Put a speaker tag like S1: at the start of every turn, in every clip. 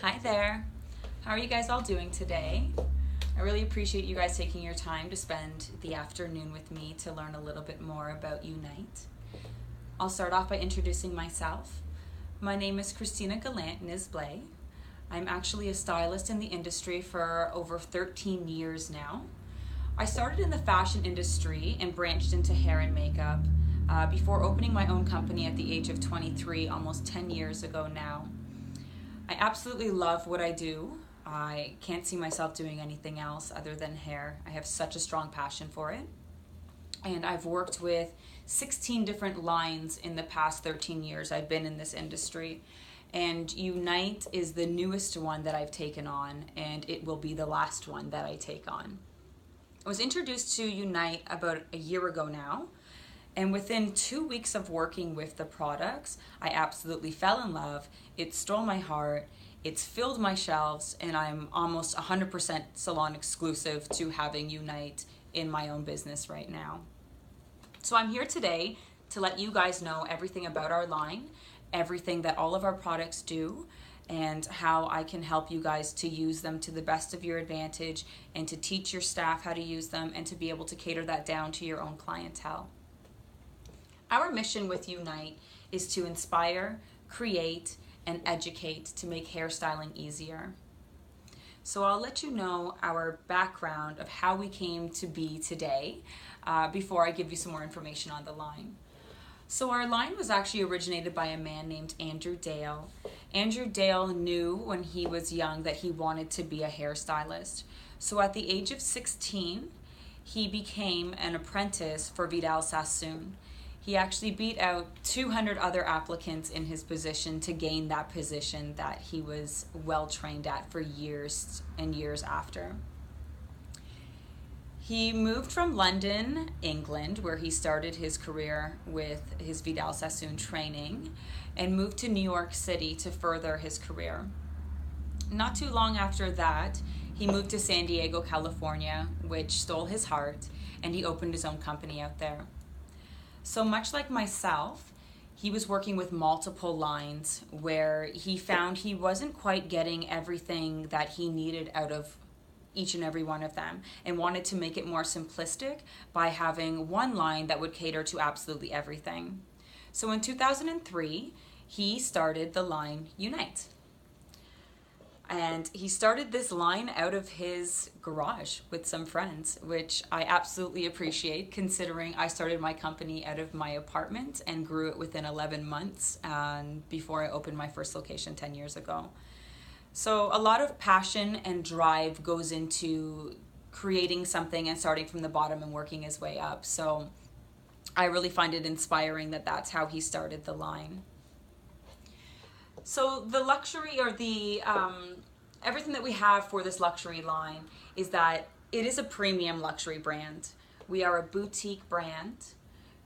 S1: Hi there. How are you guys all doing today? I really appreciate you guys taking your time to spend the afternoon with me to learn a little bit more about Unite. I'll start off by introducing myself. My name is Christina Gallant-Nisble. I'm actually a stylist in the industry for over 13 years now. I started in the fashion industry and branched into hair and makeup before opening my own company at the age of 23, almost 10 years ago now. I absolutely love what I do. I can't see myself doing anything else other than hair. I have such a strong passion for it. And I've worked with 16 different lines in the past 13 years I've been in this industry. And Unite is the newest one that I've taken on, and it will be the last one that I take on. I was introduced to Unite about a year ago now, and within 2 weeks of working with the products, I absolutely fell in love. It stole my heart, it's filled my shelves, and I'm almost 100% salon exclusive to having Unite in my own business right now. So I'm here today to let you guys know everything about our line, everything that all of our products do, and how I can help you guys to use them to the best of your advantage and to teach your staff how to use them and to be able to cater that down to your own clientele. Our mission with Unite is to inspire, create, and educate to make hairstyling easier. So I'll let you know our background of how we came to be today before I give you some more information on the line. So our line was actually originated by a man named Andrew Dale. Andrew Dale knew when he was young that he wanted to be a hairstylist. So at the age of 16, he became an apprentice for Vidal Sassoon. He actually beat out 200 other applicants in his position to gain that position that he was well trained at for years and years after. He moved from London, England, where he started his career with his Vidal Sassoon training, and moved to New York City to further his career. Not too long after that, he moved to San Diego, California, which stole his heart, and he opened his own company out there. So much like myself, he was working with multiple lines where he found he wasn't quite getting everything that he needed out of each and every one of them, and wanted to make it more simplistic by having one line that would cater to absolutely everything. So in 2003, he started the line Unite. And he started this line out of his garage with some friends, which I absolutely appreciate considering I started my company out of my apartment and grew it within 11 months before I opened my first location 10 years ago. So a lot of passion and drive goes into creating something and starting from the bottom and working his way up. So I really find it inspiring that that's how he started the line. So the luxury or the everything that we have for this luxury line is that it is a premium luxury brand. We are a boutique brand.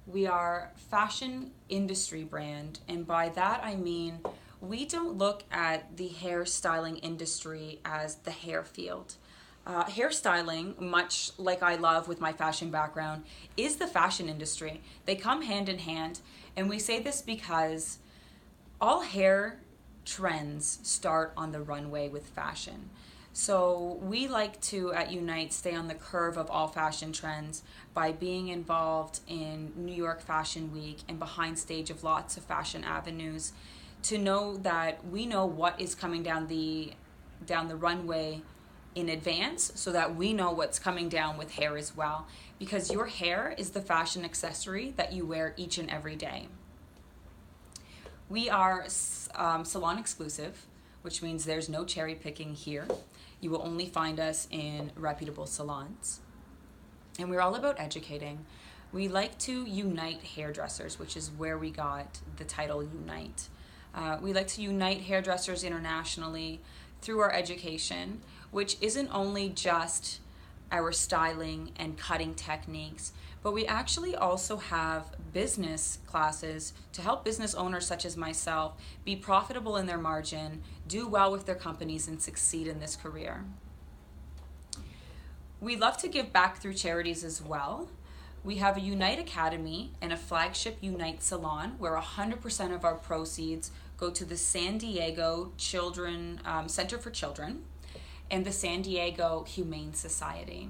S1: We are fashion industry brand, and by that I mean we don't look at the hairstyling industry as the hair field. Hairstyling, much like I love with my fashion background, is the fashion industry. They come hand in hand, and we say this because all hair trends start on the runway with fashion. So we like to, at Unite, stay on the curve of all fashion trends by being involved in New York Fashion Week and behind stage of lots of fashion avenues to know that we know what is coming down the runway in advance so that we know what's coming down with hair as well, because your hair is the fashion accessory that you wear each and every day. We are salon exclusive, which means there's no cherry picking here. You will only find us in reputable salons. And we're all about educating. We like to unite hairdressers, which is where we got the title Unite. We like to unite hairdressers internationally through our education, which isn't only just our styling and cutting techniques, but we actually also have business classes to help business owners such as myself be profitable in their margin, do well with their companies, and succeed in this career. We love to give back through charities as well. We have a Unite Academy and a flagship Unite salon where 100% of our proceeds go to the San Diego Center for Children and the San Diego Humane Society.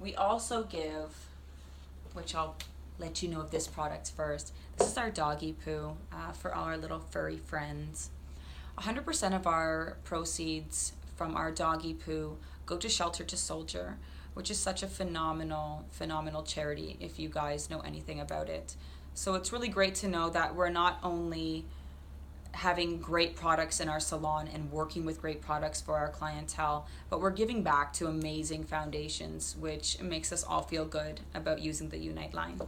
S1: We also give, which I'll let you know of this product first, this is our doggy poo for all our little furry friends. 100% of our proceeds from our doggy poo go to Shelter to Soldier, which is such a phenomenal charity if you guys know anything about it. So it's really great to know that we're not only having great products in our salon and working with great products for our clientele, but we're giving back to amazing foundations, which makes us all feel good about using the Unite line.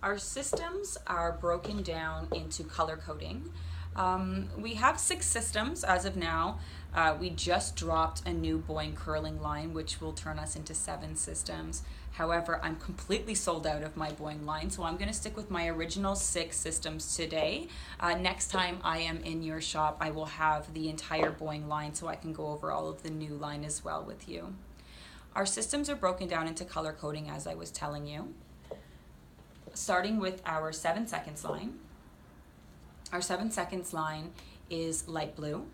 S1: Our systems are broken down into color coding. We have 6 systems as of now. We just dropped a new Boing curling line, which will turn us into 7 systems. However, I'm completely sold out of my Boing line, so I'm going to stick with my original 6 systems today. Next time I am in your shop, I will have the entire Boing line so I can go over all of the new line as well with you. Our systems are broken down into color coding, as I was telling you. Starting with our 7 seconds line. Our 7 seconds line is light blue.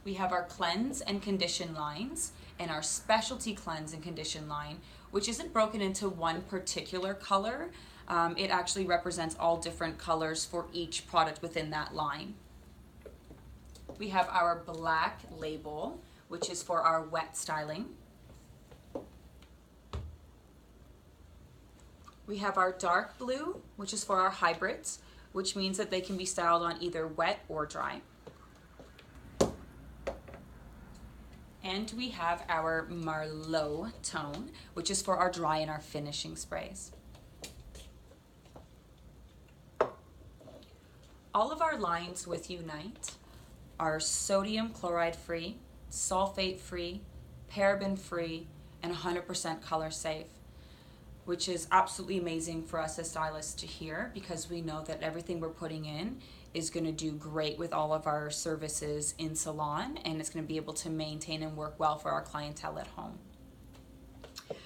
S1: We have our cleanse and condition lines and our specialty cleanse and condition line, which isn't broken into one particular color. It actually represents all different colors for each product within that line. We have our black label, which is for our wet styling. We have our dark blue, which is for our hybrids, which means that they can be styled on either wet or dry. And we have our Marlowe tone, which is for our dry and our finishing sprays. All of our lines with Unite are sodium chloride free, sulfate free, paraben free, and 100% color safe, which is absolutely amazing for us as stylists to hear, because we know that everything we're putting in is going to do great with all of our services in salon, and it's going to be able to maintain and work well for our clientele at home.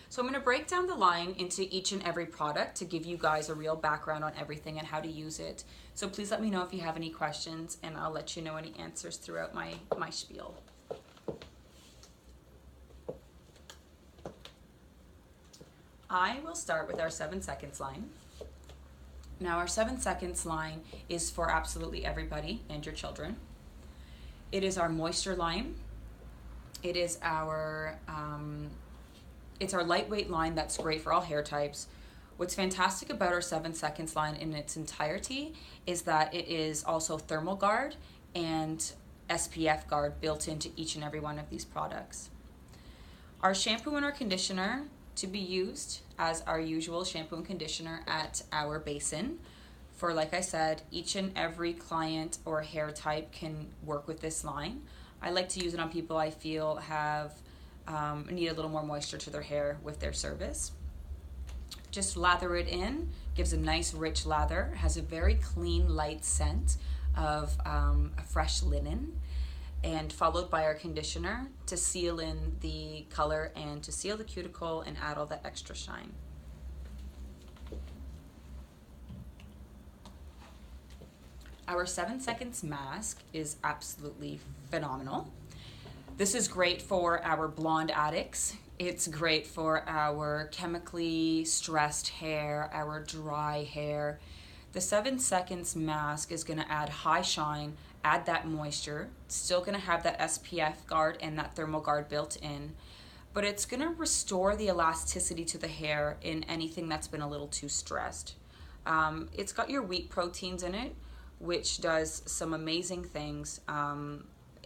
S1: So I'm going to break down the line into each and every product to give you guys a real background on everything and how to use it. So please let me know if you have any questions, and I'll let you know any answers throughout my spiel. I will start with our 7 seconds line. Now our 7 seconds line is for absolutely everybody and your children. It is our moisture line. It is our it's our lightweight line that's great for all hair types. What's fantastic about our 7 seconds line in its entirety is that it is also thermal guard and SPF guard built into each and every one of these products. Our shampoo and our conditioner to be used as our usual shampoo and conditioner at our basin. For, like I said, each and every client or hair type can work with this line. I like to use it on people I feel have need a little more moisture to their hair with their service. Just lather it in, gives a nice rich lather, has a very clean light scent of a fresh linen, and followed by our conditioner to seal in the color and to seal the cuticle and add all that extra shine. Our 7 seconds mask is absolutely phenomenal. This is great for our blonde addicts. It's great for our chemically stressed hair, our dry hair. The 7 seconds mask is gonna add high shine, add that moisture, still gonna have that SPF guard and that thermal guard built in, but it's gonna restore the elasticity to the hair in anything that's been a little too stressed. It's got your wheat proteins in it, which does some amazing things.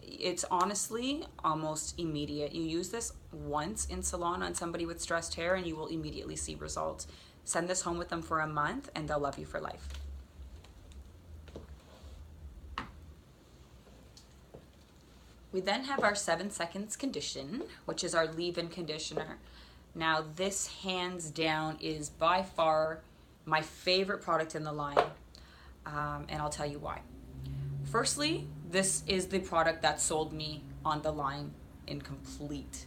S1: It's honestly almost immediate. You use this once in salon on somebody with stressed hair and you will immediately see results. Send this home with them for a month and they'll love you for life. We then have our 7 seconds condition, which is our leave-in conditioner. Now this hands down is by far my favorite product in the line, and I'll tell you why. Firstly, this is the product that sold me on the line in complete.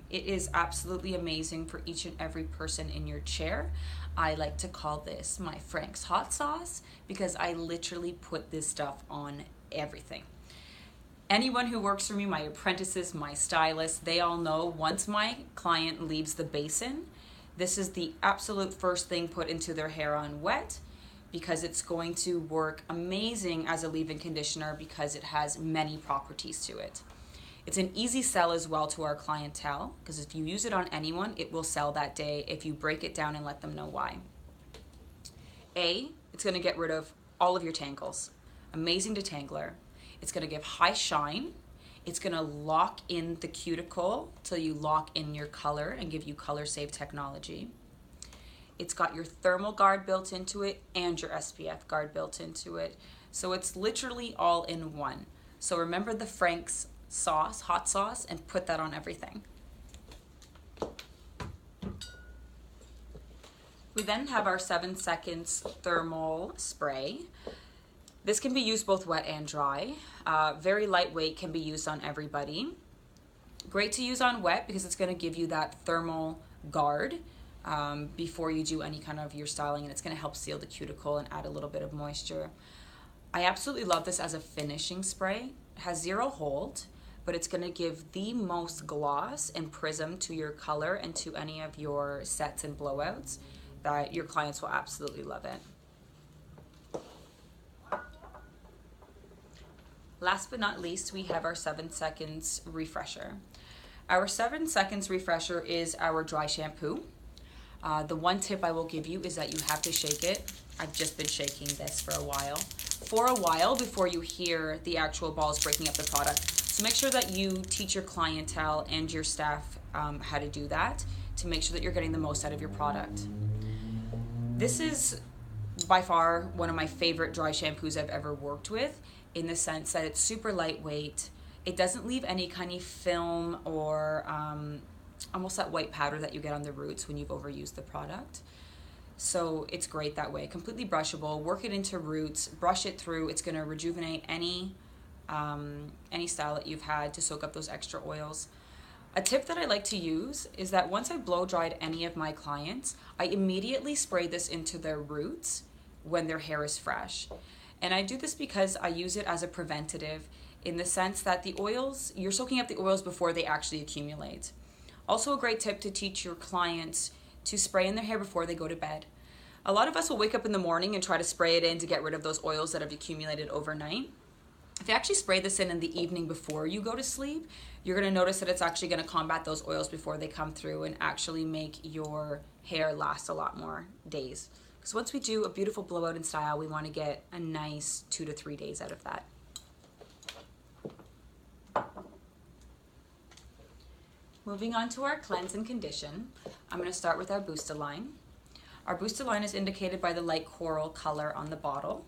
S1: It is absolutely amazing for each and every person in your chair. I like to call this my Frank's hot sauce because I literally put this stuff on everything. Anyone who works for me, my apprentices, my stylists, they all know once my client leaves the basin, this is the absolute first thing put into their hair on wet, because it's going to work amazing as a leave-in conditioner because it has many properties to it. It's an easy sell as well to our clientele, because if you use it on anyone, it will sell that day if you break it down and let them know why. It's going to get rid of all of your tangles. Amazing detangler. It's going to give high shine. It's going to lock in the cuticle till you lock in your color and give you color save technology. It's got your thermal guard built into it and your SPF guard built into it. So it's literally all in one. So remember the Frank's sauce, hot sauce, and put that on everything. We then have our 7 seconds thermal spray. This can be used both wet and dry. Very lightweight, can be used on everybody. Great to use on wet because it's going to give you that thermal guard before you do any kind of your styling, and it's going to help seal the cuticle and add a little bit of moisture. I absolutely love this as a finishing spray. It has zero hold, but it's going to give the most gloss and prism to your color and to any of your sets and blowouts that your clients will absolutely love it. Last but not least, we have our 7 seconds refresher. Our 7 seconds refresher is our dry shampoo. The one tip I will give you is that you have to shake it. I've just been shaking this for a while before you hear the actual balls breaking up the product. So make sure that you teach your clientele and your staff how to do that to make sure that you're getting the most out of your product. This is by far one of my favorite dry shampoos I've ever worked with, in the sense that it's super lightweight. It doesn't leave any kind of film or almost that white powder that you get on the roots when you've overused the product. So it's great that way. Completely brushable. Work it into roots, brush it through. It's going to rejuvenate any style that you've had to soak up those extra oils. A tip that I like to use is that once I've blow dried any of my clients, I immediately spray this into their roots when their hair is fresh. And I do this because I use it as a preventative, in the sense that the oils, you're soaking up the oils before they actually accumulate. Also a great tip to teach your clients to spray in their hair before they go to bed. A lot of us will wake up in the morning and try to spray it in to get rid of those oils that have accumulated overnight. If you actually spray this in the evening before you go to sleep, you're going to notice that it's actually going to combat those oils before they come through and actually make your hair last a lot more days. Because once we do a beautiful blowout in style, we want to get a nice 2 to 3 days out of that. Moving on to our cleanse and condition, I'm going to start with our Booster line. Our Booster line is indicated by the light coral color on the bottle.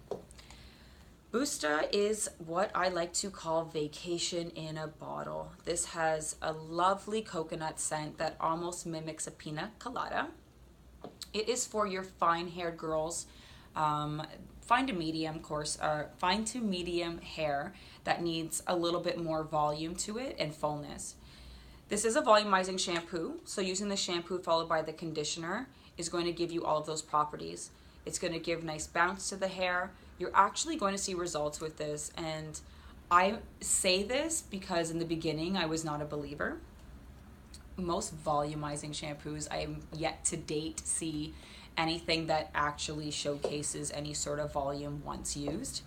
S1: Booster is what I like to call vacation in a bottle. This has a lovely coconut scent that almost mimics a pina colada. It is for your fine-haired girls, fine to medium hair that needs a little bit more volume to it and fullness. This is a volumizing shampoo, so using the shampoo followed by the conditioner is going to give you all of those properties. It's going to give nice bounce to the hair. You're actually going to see results with this, and I say this because in the beginning I was not a believer. Most volumizing shampoos, I am yet to date see anything that actually showcases any sort of volume once used.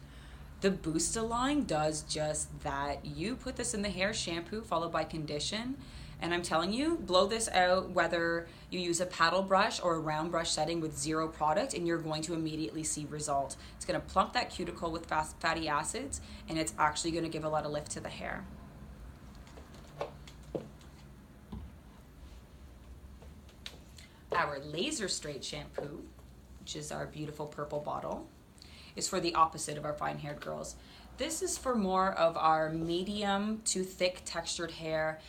S1: The Booster line does just that. You put this in the hair, shampoo followed by condition, and I'm telling you, blow this out whether you use a paddle brush or a round brush setting with zero product, and you're going to immediately see result. It's going to plump that cuticle with fatty acids, and it's actually going to give a lot of lift to the hair. Our laser straight shampoo, which is our beautiful purple bottle, is for the opposite of our fine-haired girls. This is for more of our medium to thick textured hair,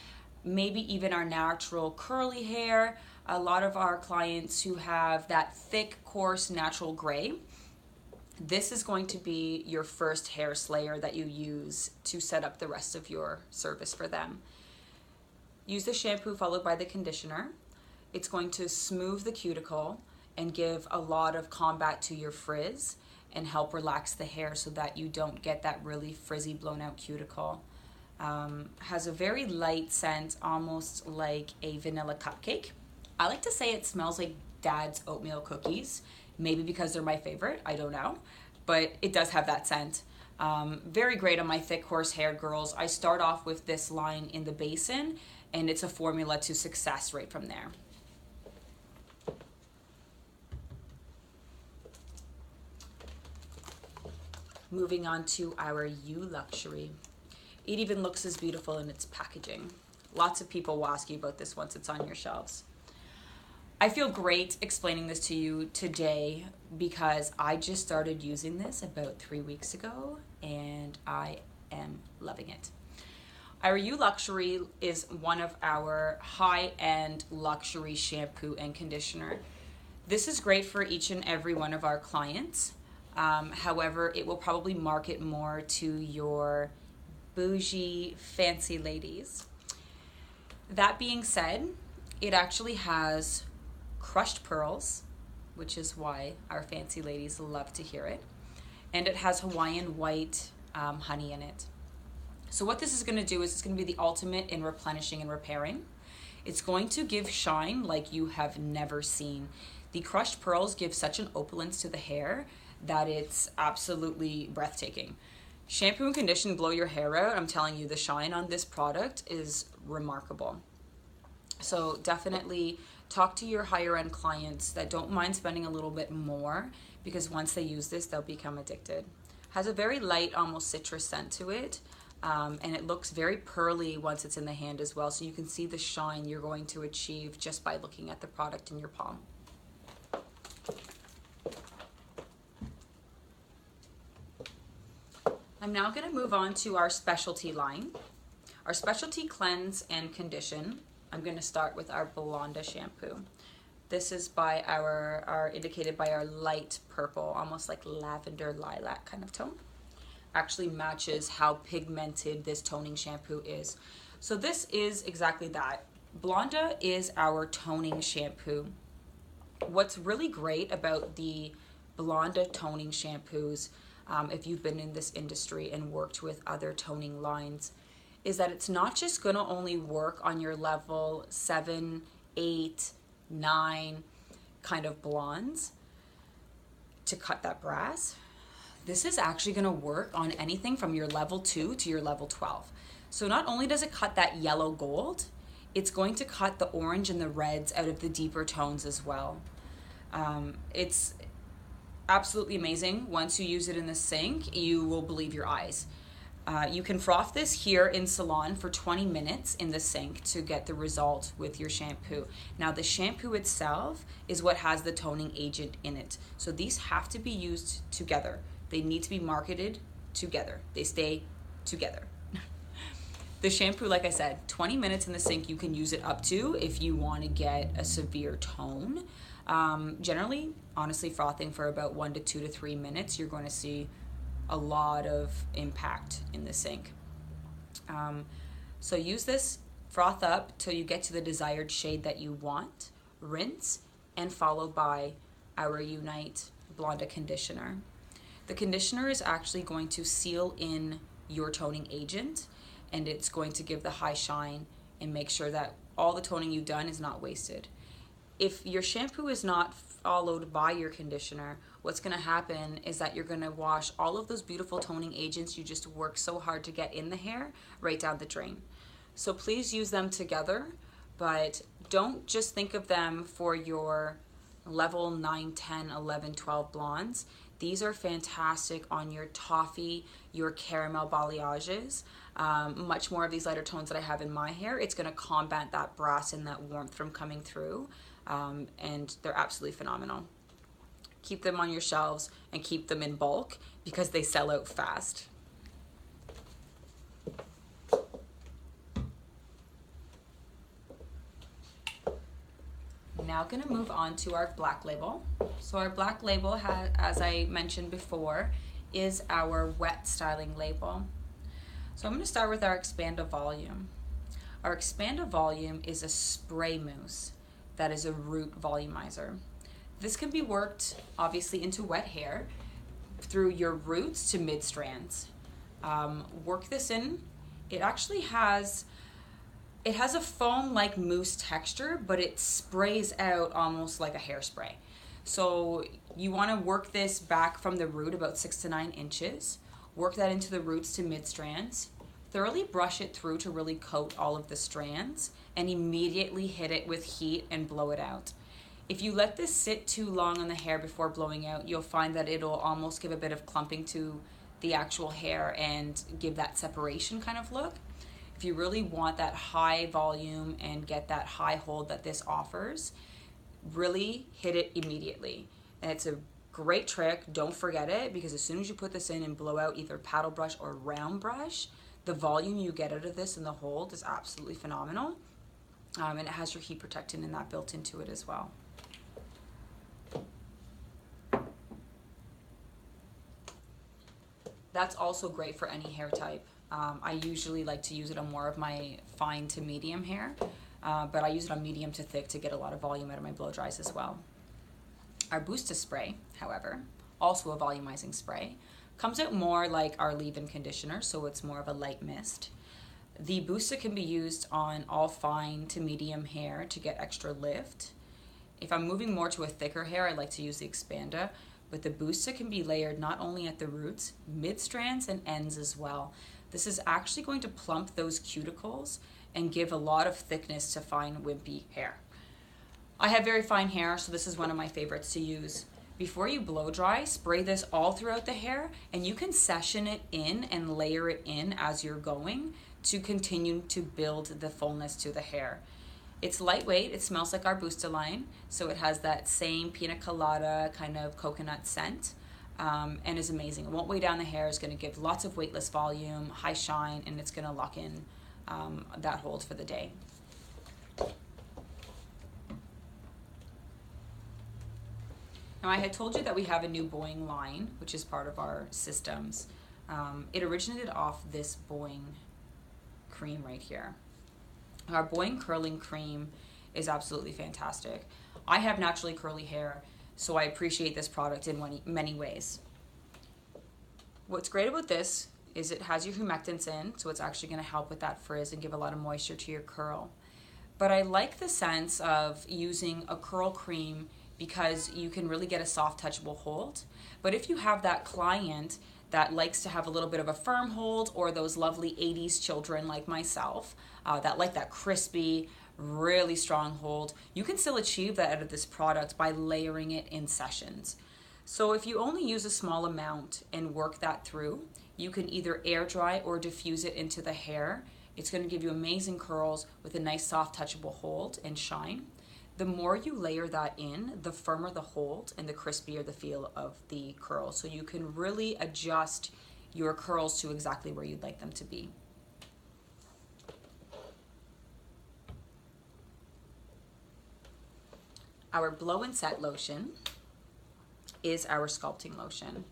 S1: maybe even our natural curly hair. A lot of our clients who have that thick, coarse, natural gray, this is going to be your first hair slayer that you use to set up the rest of your service for them. Use the shampoo followed by the conditioner. It's going to smooth the cuticle and give a lot of combat to your frizz and help relax the hair so that you don't get that really frizzy blown out cuticle. Has a very light scent, almost like a vanilla cupcake. I like to say it smells like Dad's oatmeal cookies, maybe because they're my favorite, I don't know, but it does have that scent. Very great on my thick horse-haired girls. I start off with this line in the basin, and it's a formula to success right from there. Moving on to our U Luxury. It even looks as beautiful in its packaging. Lots of people will ask you about this once it's on your shelves. I feel great explaining this to you today because I just started using this about 3 weeks ago and I am loving it. Our U Luxury is one of our high-end luxury shampoo and conditioner. This is great for each and every one of our clients. However, it will probably market more to your bougie, fancy ladies. That being said, it actually has crushed pearls, which is why our fancy ladies love to hear it. And it has Hawaiian white honey in it. So what this is going to do is it's going to be the ultimate in replenishing and repairing. It's going to give shine like you have never seen. The crushed pearls give such an opulence to the hair that it's absolutely breathtaking. Shampoo and condition blow your hair out. I'm telling you, the shine on this product is remarkable. So definitely talk to your higher end clients that don't mind spending a little bit more, because once they use this, they'll become addicted. Has a very light, almost citrus scent to it. And it looks very pearly once it's in the hand as well. So you can see the shine you're going to achieve just by looking at the product in your palm. I'm now going to move on to our specialty line. Our specialty cleanse and condition. I'm going to start with our Blonda shampoo. This is by indicated by our light purple, almost like lavender lilac kind of tone. Actually matches how pigmented this toning shampoo is. So this is exactly that. Blonda is our toning shampoo. What's really great about the Blonda toning shampoos, if you've been in this industry and worked with other toning lines, is that it's not just going to only work on your level 7, 8, 9 kind of blondes to cut that brass. This is actually going to work on anything from your level 2 to your level 12. So not only does it cut that yellow gold, it's going to cut the orange and the reds out of the deeper tones as well. It's absolutely amazing. Once you use it in the sink, you will believe your eyes. You can froth this here in salon for 20 minutes in the sink to get the result with your shampoo. Now the shampoo itself is what has the toning agent in it. So these have to be used together. They need to be marketed together. They stay together. The shampoo, like I said, 20 minutes in the sink you can use it up to if you want to get a severe tone. Generally, honestly, frothing for about 1 to 2 to 3 minutes, you're going to see a lot of impact in the sink. So use this, froth up till you get to the desired shade that you want, rinse, and follow by our Unite Blonda conditioner. The conditioner is actually going to seal in your toning agent, and it's going to give the high shine and make sure that all the toning you've done is not wasted. If your shampoo is not followed by your conditioner, what's going to happen is that you're going to wash all of those beautiful toning agents you just worked so hard to get in the hair right down the drain. So please use them together, but don't just think of them for your level 9, 10, 11, 12 blondes. These are fantastic on your toffee, your caramel balayages. Much more of these lighter tones that I have in my hair. It's going to combat that brass and that warmth from coming through. And they're absolutely phenomenal. Keep them on your shelves and keep them in bulk because they sell out fast. Now going to move on to our black label. So our black label has, as I mentioned before, is our wet styling label. So I'm going to start with our Expanda Volume. Our Expanda Volume is a spray mousse that is a root volumizer. This can be worked obviously into wet hair through your roots to mid strands. Work this in. It actually has a foam-like mousse texture, but it sprays out almost like a hairspray. So you want to work this back from the root about 6 to 9 inches. Work that into the roots to mid strands. Thoroughly brush it through to really coat all of the strands, and immediately hit it with heat and blow it out. If you let this sit too long on the hair before blowing out, you'll find that it'll almost give a bit of clumping to the actual hair and give that separation kind of look. If you really want that high volume and get that high hold that this offers, really hit it immediately. And it's a great trick. Don't forget it, because as soon as you put this in and blow out either paddle brush or round brush, the volume you get out of this and the hold is absolutely phenomenal. And it has your heat protectant in that built into it as well. That's also great for any hair type. I usually like to use it on more of my fine to medium hair, but I use it on medium to thick to get a lot of volume out of my blow dries as well. Our Boosta spray, however, also a volumizing spray, comes out more like our leave-in conditioner, so it's more of a light mist. The Boosta can be used on all fine to medium hair to get extra lift. If I'm moving more to a thicker hair, I like to use the Expanda, but the Boosta can be layered not only at the roots, mid strands, and ends as well. This is actually going to plump those cuticles and give a lot of thickness to fine, wimpy hair. I have very fine hair, so this is one of my favorites to use. Before you blow dry, spray this all throughout the hair, and you can session it in and layer it in as you're going to continue to build the fullness to the hair. It's lightweight, it smells like our Boosta line, so it has that same pina colada kind of coconut scent, and is amazing. It won't weigh down the hair, it's going to give lots of weightless volume, high shine, and it's going to lock in that hold for the day. Now, I had told you that we have a new Boeing line, which is part of our systems. It originated off this Boeing cream right here. Our Boeing curling cream is absolutely fantastic. I have naturally curly hair, so I appreciate this product in many ways. What's great about this is it has your humectants in, so it's actually going to help with that frizz and give a lot of moisture to your curl. But I like the sense of using a curl cream because you can really get a soft, touchable hold. But if you have that client that likes to have a little bit of a firm hold, or those lovely 80s children like myself that like that crispy, really strong hold, you can still achieve that out of this product by layering it in sessions. So if you only use a small amount and work that through, you can either air dry or diffuse it into the hair. It's going to give you amazing curls with a nice soft touchable hold and shine. The more you layer that in, the firmer the hold and the crispier the feel of the curl. So you can really adjust your curls to exactly where you'd like them to be. Our blow and set lotion is our sculpting lotion.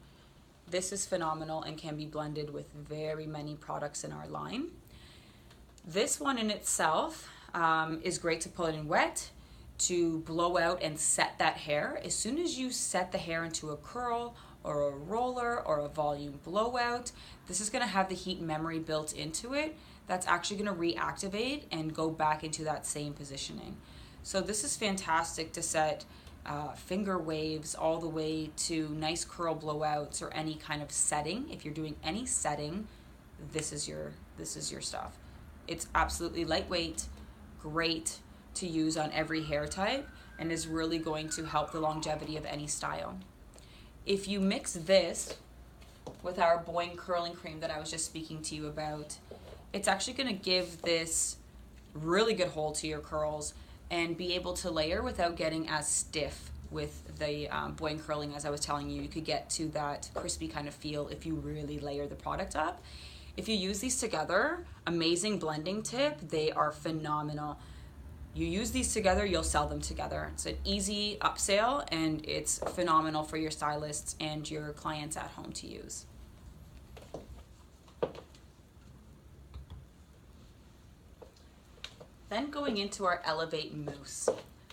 S1: This is phenomenal and can be blended with very many products in our line. This one in itself is great to pull it in wet, to blow out and set that hair. As soon as you set the hair into a curl or a roller or a volume blowout, this is going to have the heat memory built into it that's actually going to reactivate and go back into that same positioning. So this is fantastic to set finger waves all the way to nice curl blowouts or any kind of setting. If you're doing any setting, this is your stuff. It's absolutely lightweight, great to use on every hair type, and is really going to help the longevity of any style. If you mix this with our Boeing curling cream that I was just speaking to you about, it's actually going to give this really good hold to your curls and be able to layer without getting as stiff with the Boeing curling. As I was telling you, you could get to that crispy kind of feel if you really layer the product up. If you use these together, amazing blending tip, they are phenomenal. You use these together, you'll sell them together. It's an easy upsell, and it's phenomenal for your stylists and your clients at home to use. Then going into our Elevate Mousse.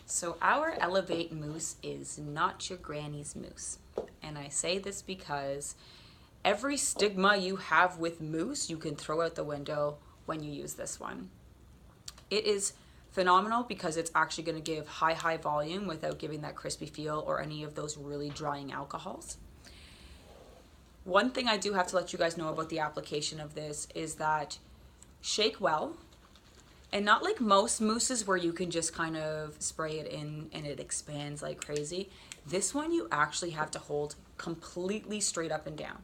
S1: So our Elevate Mousse is not your granny's mousse. And I say this because every stigma you have with mousse, you can throw out the window when you use this one. It is phenomenal because it's actually going to give high volume without giving that crispy feel or any of those really drying alcohols. One thing I do have to let you guys know about the application of this is that shake well, and not like most mousses where you can just kind of spray it in and it expands like crazy. This one you actually have to hold completely straight up and down.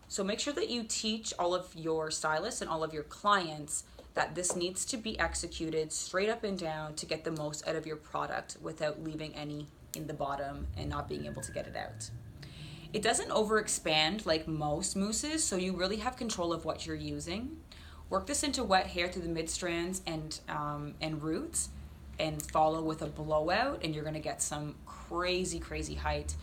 S1: So make sure that you teach all of your stylists and all of your clients that this needs to be executed straight up and down to get the most out of your product without leaving any in the bottom and not being able to get it out. It doesn't overexpand like most mousses, so you really have control of what you're using. Work this into wet hair through the mid strands and roots, and follow with a blowout, and you're gonna get some crazy height.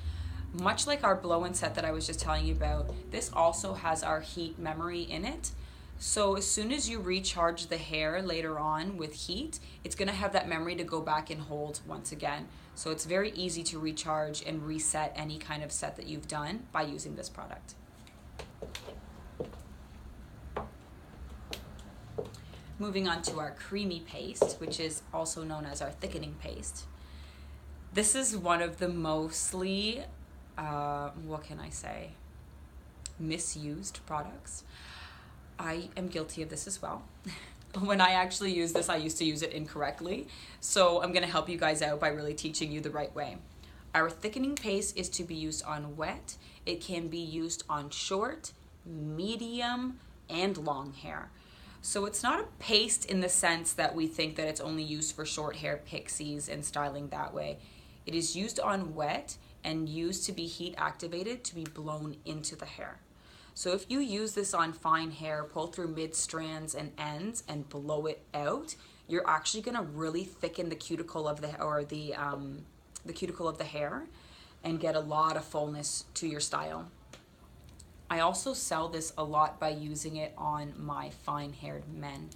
S1: Much like our blow-in set that I was just telling you about, this also has our heat memory in it. So as soon as you recharge the hair later on with heat, it's gonna have that memory to go back and hold once again. So it's very easy to recharge and reset any kind of set that you've done by using this product. Moving on to our creamy paste, which is also known as our thickening paste. This is one of the mostly, what can I say, misused products. I am guilty of this as well. When I actually use this, I used to use it incorrectly. So I'm gonna help you guys out by really teaching you the right way. Our thickening paste is to be used on wet. It can be used on short, medium, and long hair. So it's not a paste in the sense that we think that it's only used for short hair pixies and styling that way. It is used on wet and used to be heat activated to be blown into the hair. So if you use this on fine hair, pull through mid strands and ends and blow it out, you're actually gonna really thicken the cuticle of the cuticle of the hair and get a lot of fullness to your style. I also sell this a lot by using it on my fine haired men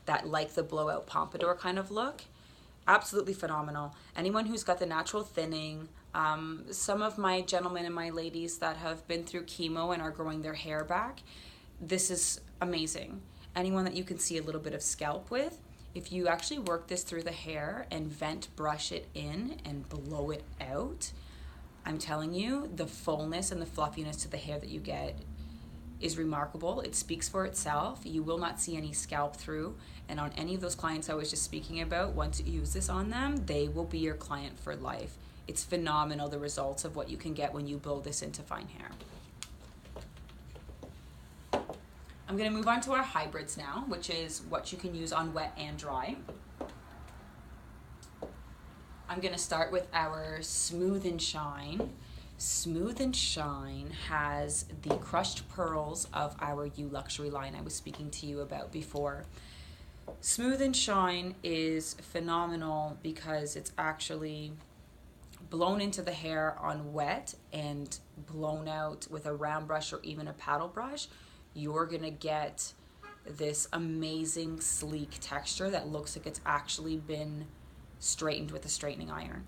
S1: that like the blowout pompadour kind of look. Absolutely phenomenal. Anyone who's got the natural thinning, some of my gentlemen and my ladies that have been through chemo and are growing their hair back, this is amazing. Anyone that you can see a little bit of scalp with, if you actually work this through the hair and vent brush it in and blow it out, I'm telling you, the fullness and the fluffiness to the hair that you get is remarkable. It speaks for itself. You will not see any scalp through. And on any of those clients I was just speaking about, once you use this on them, they will be your client for life. It's phenomenal, the results of what you can get when you blow this into fine hair. I'm gonna move on to our hybrids now, which is what you can use on wet and dry. I'm gonna start with our Smooth and Shine. Smooth and Shine has the crushed pearls of our U Luxury line I was speaking to you about before. Smooth and Shine is phenomenal because it's actually blown into the hair on wet and blown out with a round brush or even a paddle brush. You're gonna get this amazing sleek texture that looks like it's actually been straightened with a straightening iron.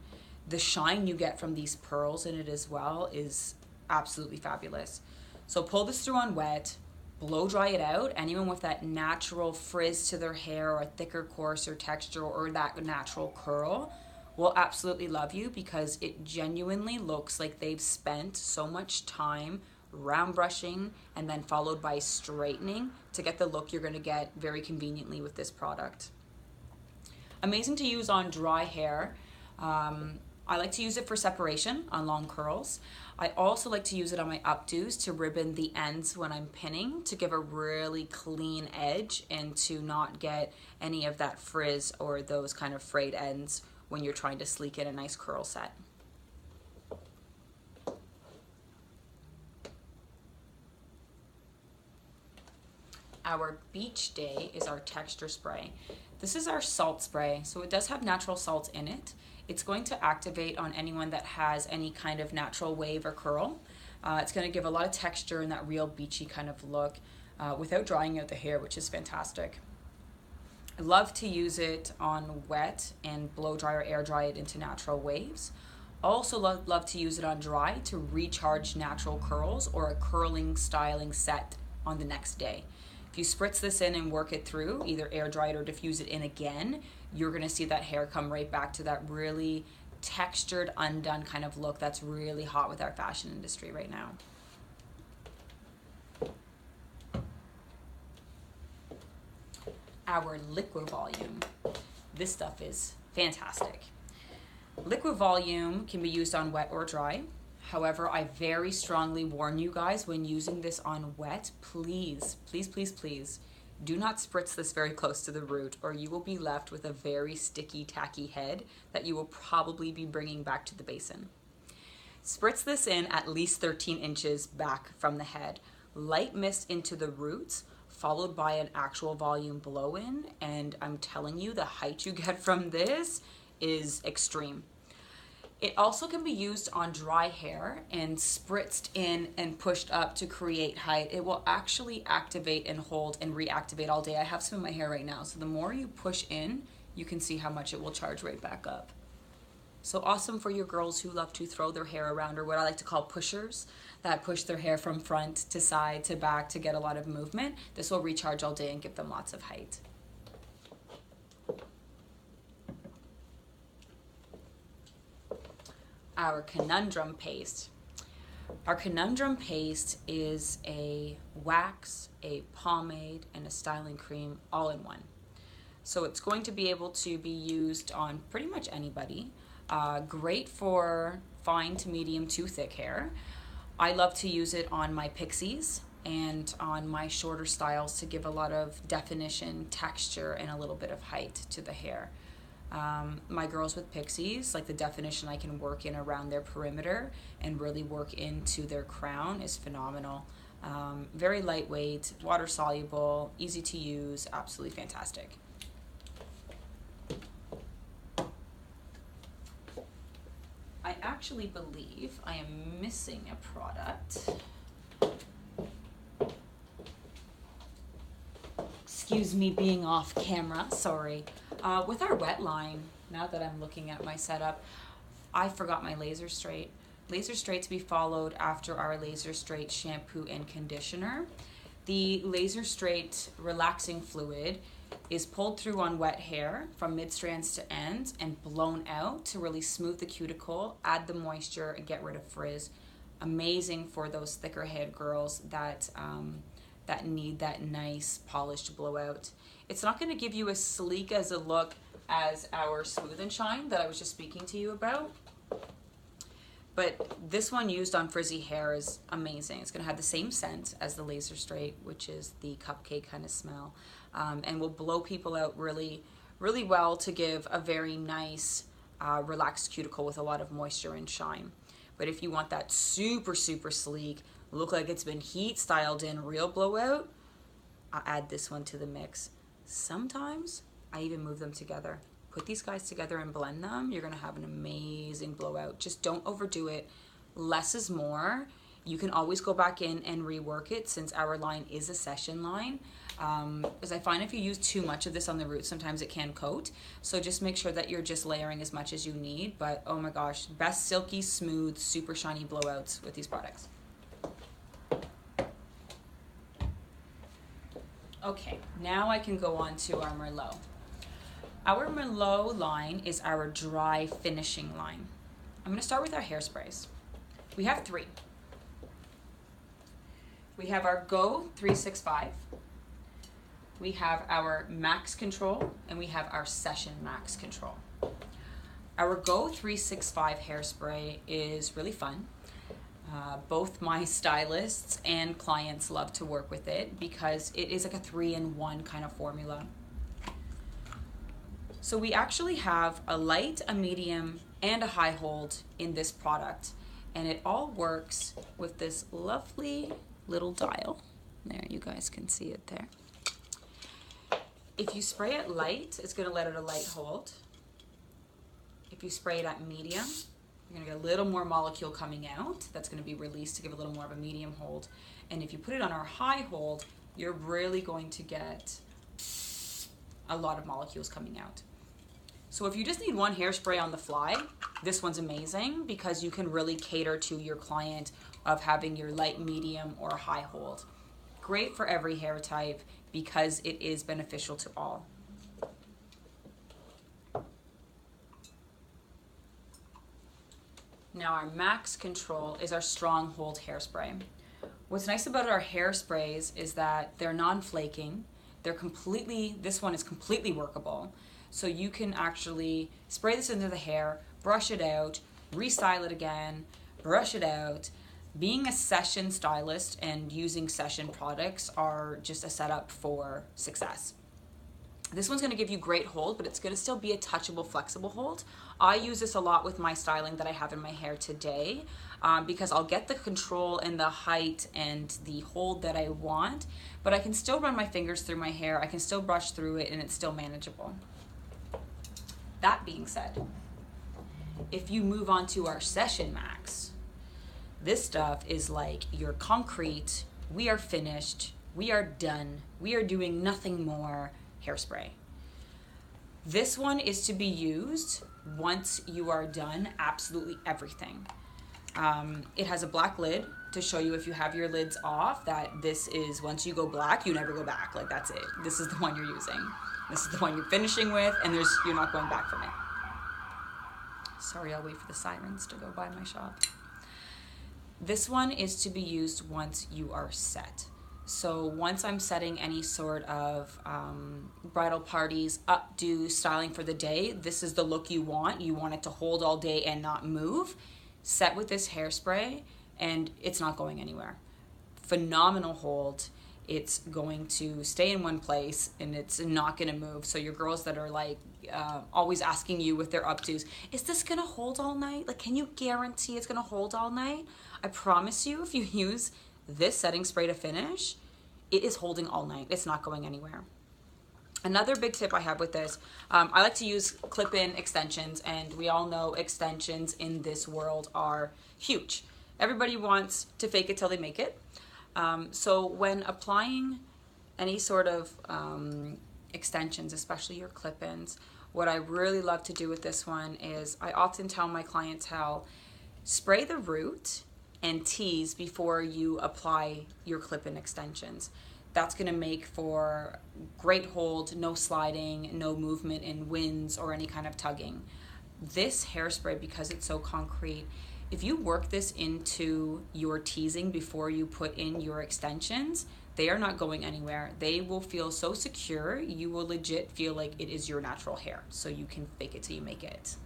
S1: The shine you get from these pearls in it as well is absolutely fabulous. So pull this through on wet, blow dry it out. Anyone with that natural frizz to their hair or a thicker, coarser texture or that natural curl will absolutely love you because it genuinely looks like they've spent so much time round brushing and then followed by straightening to get the look you're going to get very conveniently with this product. Amazing to use on dry hair. I like to use it for separation on long curls. I also like to use it on my updos to ribbon the ends when I'm pinning to give a really clean edge and to not get any of that frizz or those kind of frayed ends when you're trying to sleek in a nice curl set. Our Beach Day is our texture spray. This is our salt spray, so it does have natural salt in it. It's going to activate on anyone that has any kind of natural wave or curl. It's going to give a lot of texture and that real beachy kind of look without drying out the hair, which is fantastic. I love to use it on wet and blow dry or air dry it into natural waves. Also love to use it on dry to recharge natural curls or a curling styling set on the next day. If you spritz this in and work it through, either air dry it or diffuse it in again, you're gonna see that hair come right back to that really textured, undone kind of look that's really hot with our fashion industry right now. Our liquid volume. This stuff is fantastic. Liquid volume can be used on wet or dry. However, I very strongly warn you guys when using this on wet, please, please, please, please, do not spritz this very close to the root or you will be left with a very sticky, tacky head that you will probably be bringing back to the basin. Spritz this in at least 13 inches back from the head. Light mist into the roots, followed by an actual volume blow-in, and I'm telling you, the height you get from this is extreme. It also can be used on dry hair and spritzed in and pushed up to create height. It will actually activate and hold and reactivate all day. I have some in my hair right now, so the more you push in, you can see how much it will charge right back up. So awesome for your girls who love to throw their hair around, or what I like to call pushers, that push their hair from front to side to back to get a lot of movement. This will recharge all day and give them lots of height. Our conundrum paste. Our conundrum paste is a wax, a pomade, and a styling cream all in one. So it's going to be able to be used on pretty much anybody. Great for fine to medium to thick hair. I love to use it on my pixies and on my shorter styles to give a lot of definition, texture, and a little bit of height to the hair. My girls with pixies, like the definition I can work in around their perimeter and really work into their crown is phenomenal. Very lightweight, water soluble, easy to use, absolutely fantastic. I actually believe I am missing a product. Excuse me being off camera, sorry. With our wet line, now that I'm looking at my setup, I forgot my laser straight. Laser straight to be followed after our laser straight shampoo and conditioner. The laser straight relaxing fluid is pulled through on wet hair from mid strands to ends and blown out to really smooth the cuticle, add the moisture, and get rid of frizz. Amazing for those thicker head girls that need that nice polished blowout. It's not going to give you as sleek as a look as our Smooth and Shine that I was just speaking to you about, but this one used on frizzy hair is amazing. It's going to have the same scent as the laser straight, which is the cupcake kind of smell, and will blow people out really, really well to give a very nice relaxed cuticle with a lot of moisture and shine. But if you want that super, super sleek, look like it's been heat styled in, real blowout, I'll add this one to the mix. Sometimes I even move them together. Put these guys together and blend them. You're gonna have an amazing blowout. Just don't overdo it. Less is more. You can always go back in and rework it since our line is a session line. Because I find if you use too much of this on the root, sometimes it can coat. So just make sure that you're just layering as much as you need. But oh my gosh, best silky, smooth, super shiny blowouts with these products. Okay, now I can go on to our Merlot. Our Merlot line is our dry finishing line. I'm going to start with our hairsprays. We have 3. We have our Go 365. We have our Max Control, and we have our Session Max Control. Our Go 365 hairspray is really fun. Both my stylists and clients love to work with it because it is like a 3-in-1 kind of formula. So we actually have a light, a medium, and a high hold in this product, and it all works with this lovely little dial. There, you guys can see it there. If you spray it light, it's going to let it a light hold. If you spray it at medium, you're going to get a little more molecule coming out. That's going to be released to give a little more of a medium hold. And if you put it on our high hold, you're really going to get a lot of molecules coming out. So if you just need one hairspray on the fly, this one's amazing because you can really cater to your client of having your light, medium, or high hold. Great for every hair type because it is beneficial to all. Now our max control is our strong hold hairspray. What's nice about our hairsprays is that they're non-flaking. This one is completely workable. So you can actually spray this into the hair, brush it out, restyle it again, brush it out. Being a session stylist and using session products are just a setup for success. This one's gonna give you great hold, but it's gonna still be a touchable, flexible hold. I use this a lot with my styling that I have in my hair today because I'll get the control and the height and the hold that I want, but I can still run my fingers through my hair, I can still brush through it, and it's still manageable. That being said, if you move on to our Session Max, this stuff is like your concrete, we are finished, we are done, we are doing nothing more hairspray. This one is to be used once you are done absolutely everything. It has a black lid to show you if you have your lids off that this is, once you go black, you never go back. Like that's it. This is the one you're using. This is the one you're finishing with, and you're not going back from it. Sorry, I'll wait for the sirens to go by my shop. This one is to be used once you are set. So once I'm setting any sort of bridal parties, updo, styling for the day, this is the look you want. You want it to hold all day and not move. Set with this hairspray, and it's not going anywhere. Phenomenal hold. It's going to stay in one place and it's not going to move. So your girls that are like always asking you with their updos, is this going to hold all night? Like, can you guarantee it's going to hold all night? I promise you, if you use this setting spray to finish, it is holding all night. It's not going anywhere. Another big tip I have with this, I like to use clip-in extensions, and we all know extensions in this world are huge. Everybody wants to fake it till they make it. So when applying any sort of extensions, especially your clip-ins, what I really love to do with this one is I often tell my clientele, spray the root and tease before you apply your clip-in extensions. That's gonna make for great hold, no sliding, no movement in winds or any kind of tugging. This hairspray, because it's so concrete, if you work this into your teasing before you put in your extensions, they are not going anywhere. They will feel so secure, you will legit feel like it is your natural hair. So you can fake it till you make it.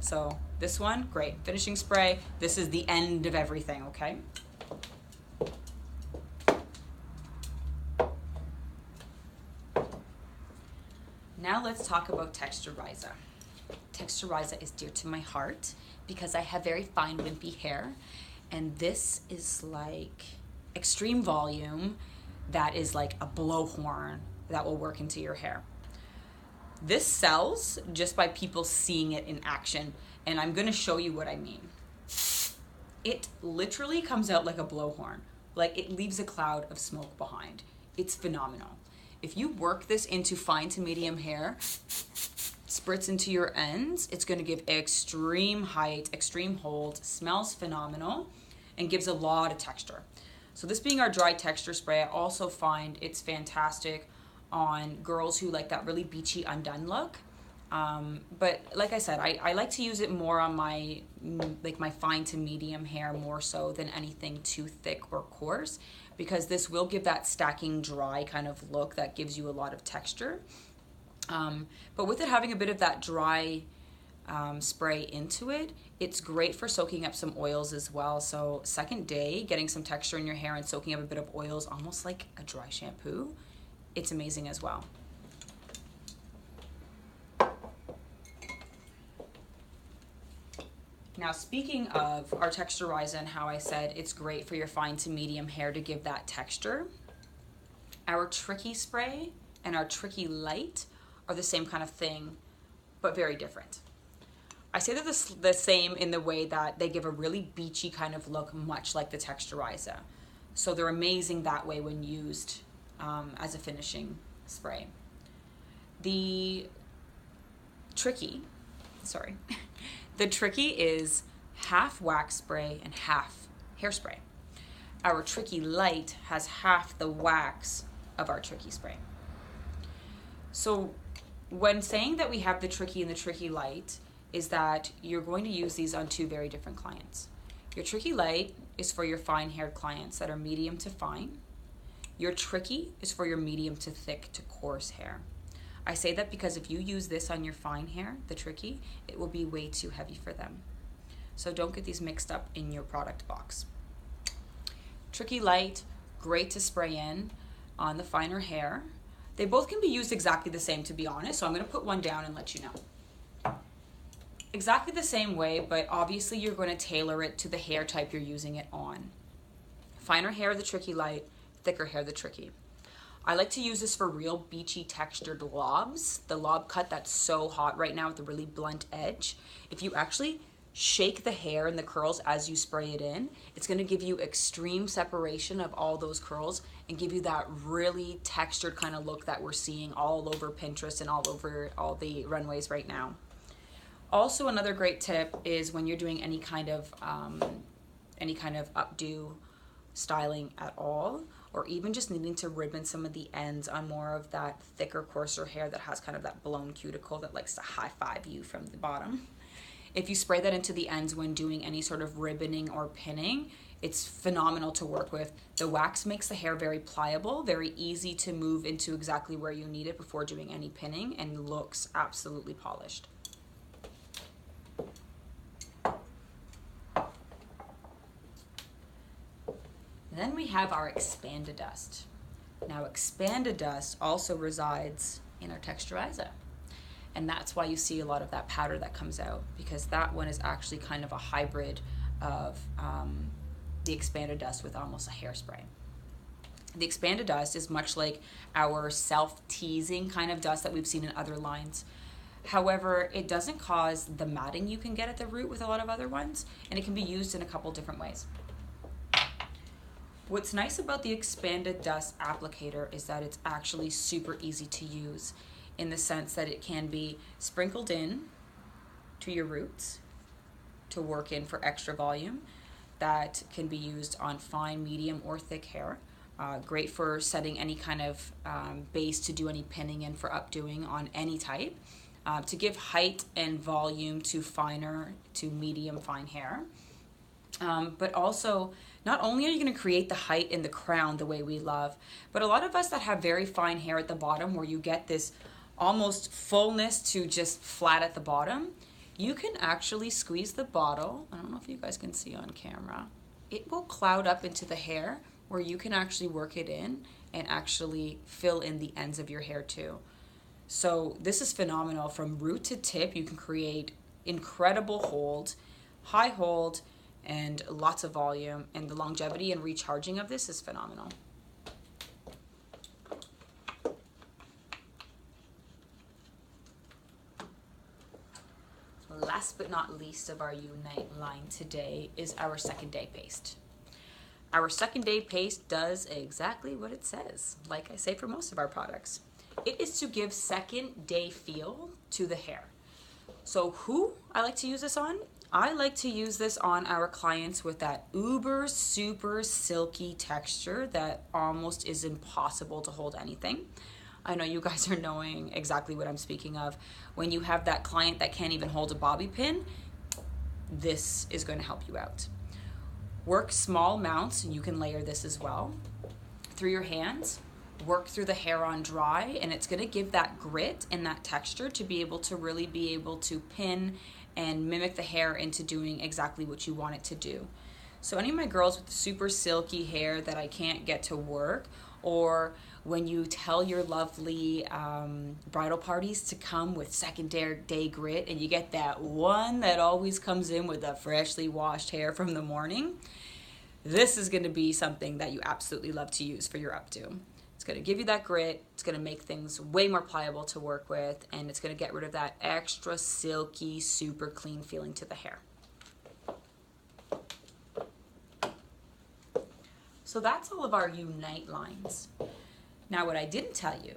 S1: So this one, great. Finishing spray, this is the end of everything, okay? Now let's talk about Texturizer. Texturizer is dear to my heart because I have very fine wimpy hair, and this is like extreme volume that is like a blowhorn that will work into your hair. This sells just by people seeing it in action, and I'm gonna show you what I mean. It literally comes out like a blowhorn, like it leaves a cloud of smoke behind. It's phenomenal. If you work this into fine to medium hair, spritz into your ends, it's gonna give extreme height, extreme hold, smells phenomenal, and gives a lot of texture. So this being our dry texture spray, I also find it's fantastic on girls who like that really beachy undone look. But like I said, I like to use it more on my fine to medium hair more so than anything too thick or coarse, because this will give that stacking dry kind of look that gives you a lot of texture. But with it having a bit of that dry spray into it, it's great for soaking up some oils as well. So second day, getting some texture in your hair and soaking up a bit of oils, almost like a dry shampoo, it's amazing as well. Now, speaking of our Texturizer and how I said it's great for your fine to medium hair to give that texture, our Tricky Spray and our Tricky Light are the same kind of thing, but very different. I say they're the same in the way that they give a really beachy kind of look, much like the Texturizer. So they're amazing that way when used as a finishing spray. The tricky, sorry, the tricky is half wax spray and half hairspray. Our Tricky Light has half the wax of our Tricky Spray. So when saying that we have the Tricky and the Tricky Light is that you're going to use these on two very different clients. Your Tricky Light is for your fine haired clients that are medium to fine. Your Tricky is for your medium to thick to coarse hair. I say that because if you use this on your fine hair, the Tricky, it will be way too heavy for them. So don't get these mixed up in your product box. Tricky Light, great to spray in on the finer hair. They both can be used exactly the same, to be honest, so I'm going to put one down and let you know. Exactly the same way, but obviously you're going to tailor it to the hair type you're using it on. Finer hair, the Tricky Light, thicker hair, the Tricky. I like to use this for real beachy textured lobs. The lob cut that's so hot right now with a really blunt edge. If you actually shake the hair and the curls as you spray it in, it's going to give you extreme separation of all those curls and give you that really textured kind of look that we're seeing all over Pinterest and all over all the runways right now. Also, another great tip is when you're doing any kind of updo styling at all, or even just needing to ribbon some of the ends on more of that thicker, coarser hair that has kind of that blown cuticle that likes to high-five you from the bottom. If you spray that into the ends when doing any sort of ribboning or pinning, it's phenomenal to work with. The wax makes the hair very pliable, very easy to move into exactly where you need it before doing any pinning, and looks absolutely polished. Then we have our Expand-A-Dust. Now, Expand-A-Dust also resides in our texturizer. And that's why you see a lot of that powder that comes out, because that one is actually kind of a hybrid of the Expand-A-Dust with almost a hairspray. The Expand-A-Dust is much like our self-teasing kind of dust that we've seen in other lines. However, it doesn't cause the matting you can get at the root with a lot of other ones, and it can be used in a couple different ways. What's nice about the Expand-A-Dust applicator is that it's actually super easy to use, in the sense that it can be sprinkled in to your roots to work in for extra volume. That can be used on fine, medium, or thick hair. Great for setting any kind of base to do any pinning in for updoing on any type. To give height and volume to finer to medium fine hair. But also, not only are you going to create the height in the crown the way we love, but a lot of us that have very fine hair at the bottom where you get this almost fullness to just flat at the bottom, you can actually squeeze the bottle. I don't know if you guys can see on camera. It will cloud up into the hair where you can actually work it in and actually fill in the ends of your hair too. So this is phenomenal. From root to tip, you can create incredible hold, high hold, and lots of volume, and the longevity and recharging of this is phenomenal. Last but not least of our Unite line today is our Second Day Paste. Our Second Day Paste does exactly what it says, like I say for most of our products. It is to give second day feel to the hair. So who I like to use this on? I like to use this on our clients with that uber super silky texture that almost is impossible to hold anything. I know you guys are knowing exactly what I'm speaking of. When you have that client that can't even hold a bobby pin, this is going to help you out. Work small amounts, and you can layer this as well, through your hands. Work through the hair on dry, and it's going to give that grit and that texture to be able to really be able to pin and mimic the hair into doing exactly what you want it to do. So any of my girls with super silky hair that I can't get to work, or when you tell your lovely bridal parties to come with second day grit and you get that one that always comes in with the freshly washed hair from the morning, this is going to be something that you absolutely love to use for your updo. It's going to give you that grit, it's going to make things way more pliable to work with, and it's going to get rid of that extra silky, super clean feeling to the hair. So that's all of our Unite lines. Now what I didn't tell you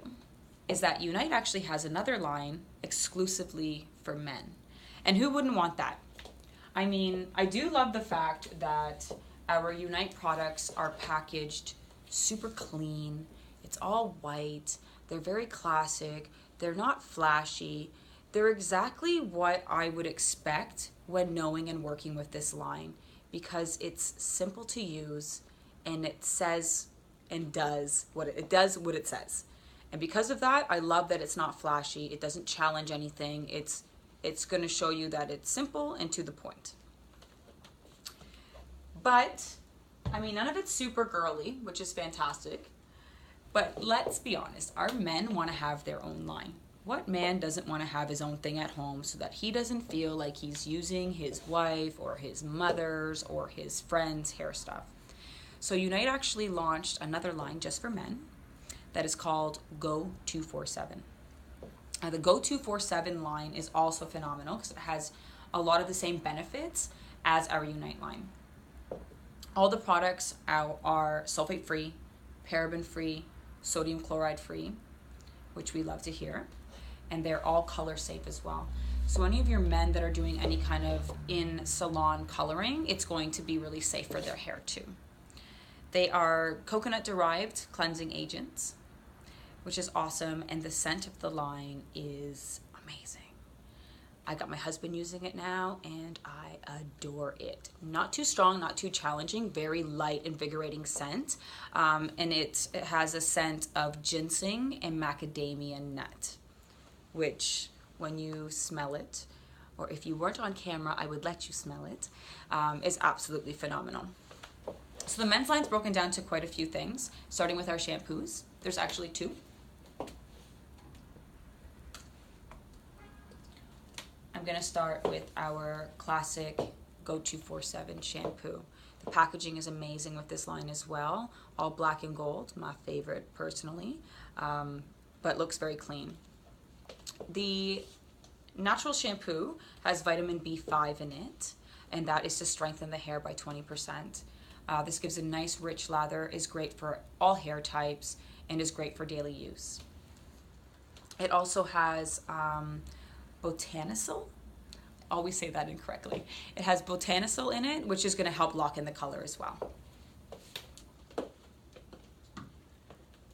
S1: is that Unite actually has another line exclusively for men. And who wouldn't want that? I mean, I do love the fact that our Unite products are packaged super clean. It's all white. They're very classic. They're not flashy. They're exactly what I would expect when knowing and working with this line, because it's simple to use and it says and does what it says. And because of that, I love that it's not flashy. It doesn't challenge anything. It's going to show you that it's simple and to the point. But, I mean, none of it's super girly, which is fantastic. But let's be honest, our men want to have their own line. What man doesn't want to have his own thing at home so that he doesn't feel like he's using his wife or his mother's or his friend's hair stuff? So Unite actually launched another line just for men that is called Go 247. The Go 247 line is also phenomenal because it has a lot of the same benefits as our Unite line. All the products are sulfate-free, paraben-free, sodium chloride-free, which we love to hear. And they're all color safe as well. So any of your men that are doing any kind of in-salon coloring, it's going to be really safe for their hair too. They are coconut-derived cleansing agents, which is awesome, and the scent of the line is amazing. I got my husband using it now, and I adore it. Not too strong, not too challenging, very light, invigorating scent, and it has a scent of ginseng and macadamia nut, which when you smell it, or if you weren't on camera, I would let you smell it, is absolutely phenomenal. So the men's line's broken down to quite a few things, starting with our shampoos. There's actually two. I'm gonna start with our classic Go 247 shampoo. The packaging is amazing with this line as well. All black and gold, my favorite personally, but looks very clean. The natural shampoo has vitamin B5 in it, and that is to strengthen the hair by 20%. This gives a nice rich lather, is great for all hair types, and is great for daily use. It also has botanicil. Always say that incorrectly. It has botanicil in it, which is going to help lock in the color as well.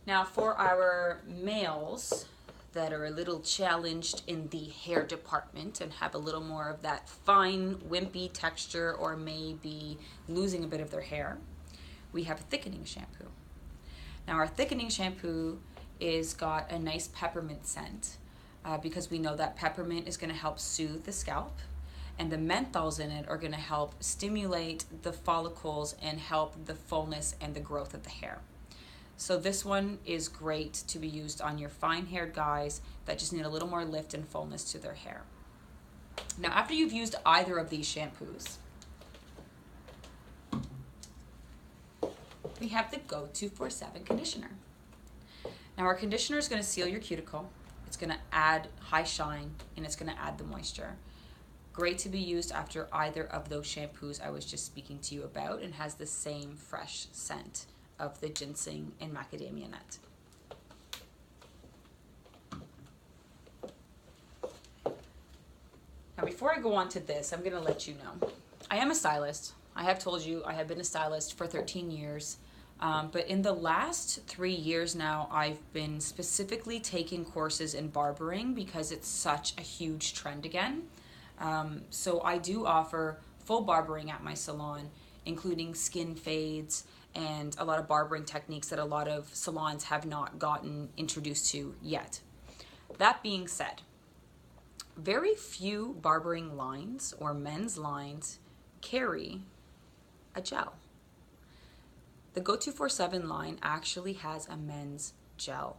S1: Now for our males that are a little challenged in the hair department and have a little more of that fine, wimpy texture, or maybe losing a bit of their hair, we have a thickening shampoo. Now our thickening shampoo is got a nice peppermint scent because we know that peppermint is going to help soothe the scalp, and the menthols in it are going to help stimulate the follicles and help the fullness and the growth of the hair. So this one is great to be used on your fine-haired guys that just need a little more lift and fullness to their hair. Now, after you've used either of these shampoos, we have the Go 247 conditioner. Now, our conditioner is going to seal your cuticle. It's going to add high shine, and it's going to add the moisture. Great to be used after either of those shampoos I was just speaking to you about, and has the same fresh scent of the ginseng and macadamia nut. Now before I go on to this, I'm going to let you know, I am a stylist. I have told you I have been a stylist for 13 years, but in the last 3 years now, I've been specifically taking courses in barbering because it's such a huge trend again. So I do offer full barbering at my salon, including skin fades and a lot of barbering techniques that a lot of salons have not gotten introduced to yet. That being said, very few barbering lines or men's lines carry a gel. The Go 247 line actually has a men's gel,